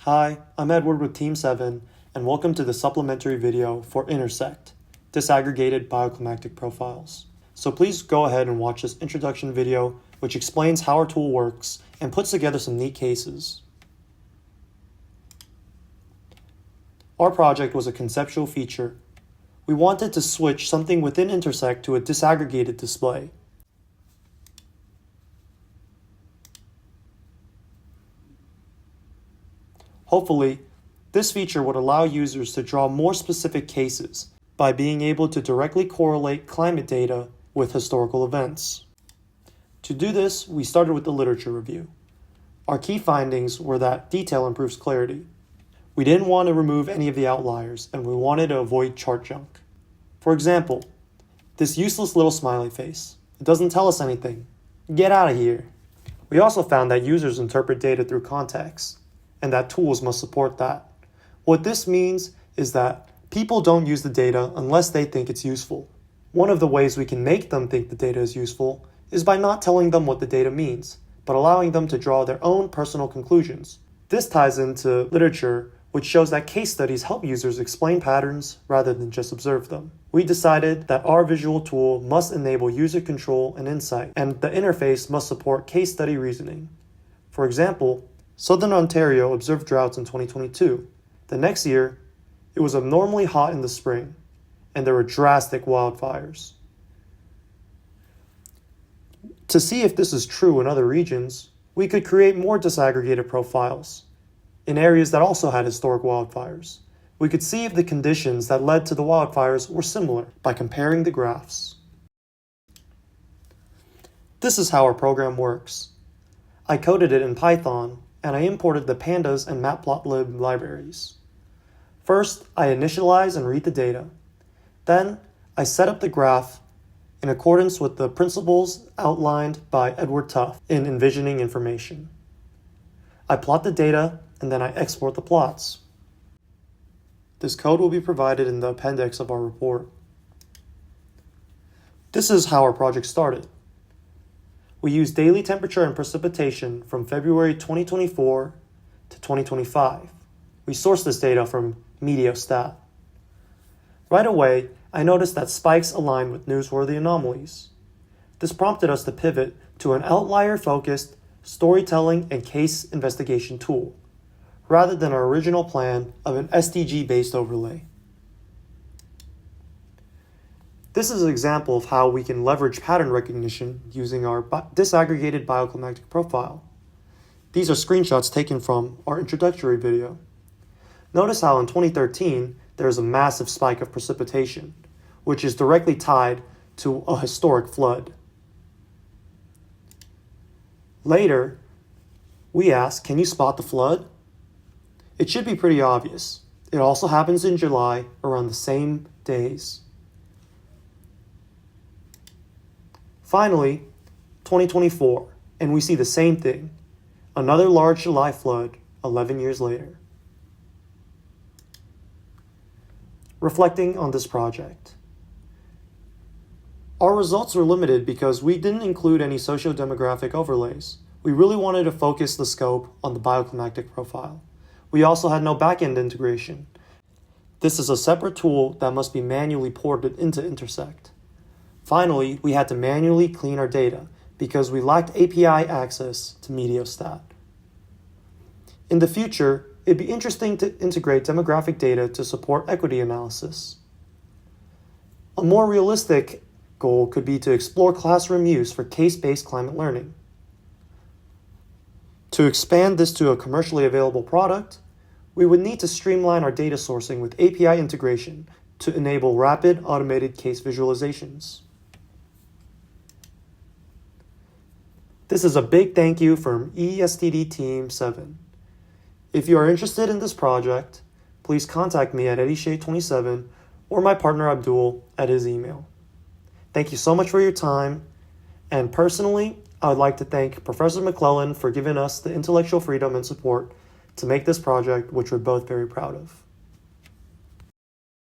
Hi, I'm Edward with Team 7, and welcome to the supplementary video for INTERSECT, Disaggregated Bioclimactic Profiles. So please go ahead and watch this introduction video, which explains how our tool works and puts together some neat cases. Our project was a conceptual feature. We wanted to switch something within INTERSECT to a disaggregated display. Hopefully, this feature would allow users to draw more specific cases by being able to directly correlate climate data with historical events. To do this, we started with the literature review. Our key findings were that detail improves clarity. We didn't want to remove any of the outliers, and we wanted to avoid chart junk. For example, this useless little smiley face. It doesn't tell us anything. Get out of here. We also found that users interpret data through context, and that tools must support that. What this means is that people don't use the data unless they think it's useful. One of the ways we can make them think the data is useful is by not telling them what the data means, but allowing them to draw their own personal conclusions. This ties into literature, which shows that case studies help users explain patterns rather than just observe them. We decided that our visual tool must enable user control and insight, and the interface must support case study reasoning. For example, Southern Ontario observed droughts in 2022. The next year, it was abnormally hot in the spring, and there were drastic wildfires. To see if this is true in other regions, we could create more disaggregated profiles in areas that also had historic wildfires. We could see if the conditions that led to the wildfires were similar by comparing the graphs. This is how our program works. I coded it in Python, and I imported the pandas and matplotlib libraries. First, I initialize and read the data. Then, I set up the graph in accordance with the principles outlined by Edward Tuff in envisioning information. I plot the data, and then I export the plots. This code will be provided in the appendix of our report. This is how our project started. We used daily temperature and precipitation from February 2024 to 2025. We sourced this data from Meteostat. Right away, I noticed that spikes aligned with newsworthy anomalies. This prompted us to pivot to an outlier-focused storytelling and case investigation tool, rather than our original plan of an SDG-based overlay. This is an example of how we can leverage pattern recognition using our disaggregated bioclimactic profile. These are screenshots taken from our introductory video. Notice how in 2013, there is a massive spike of precipitation, which is directly tied to a historic flood. Later, we ask, can you spot the flood? It should be pretty obvious. It also happens in July around the same days. Finally, 2024, and we see the same thing. Another large July flood 11 years later. Reflecting on this project. Our results were limited because we didn't include any socio-demographic overlays. We really wanted to focus the scope on the bioclimactic profile. We also had no backend integration. This is a separate tool that must be manually ported into INTERSECT. Finally, we had to manually clean our data because we lacked API access to Meteostat. In the future, it'd be interesting to integrate demographic data to support equity analysis. A more realistic goal could be to explore classroom use for case-based climate learning. To expand this to a commercially available product, we would need to streamline our data sourcing with API integration to enable rapid automated case visualizations. This is a big thank you from ESTD Team 7. If you are interested in this project, please contact me at EddyShade27 or my partner Abdul at his email. Thank you so much for your time, and personally, I would like to thank Professor McClellan for giving us the intellectual freedom and support to make this project, which we're both very proud of.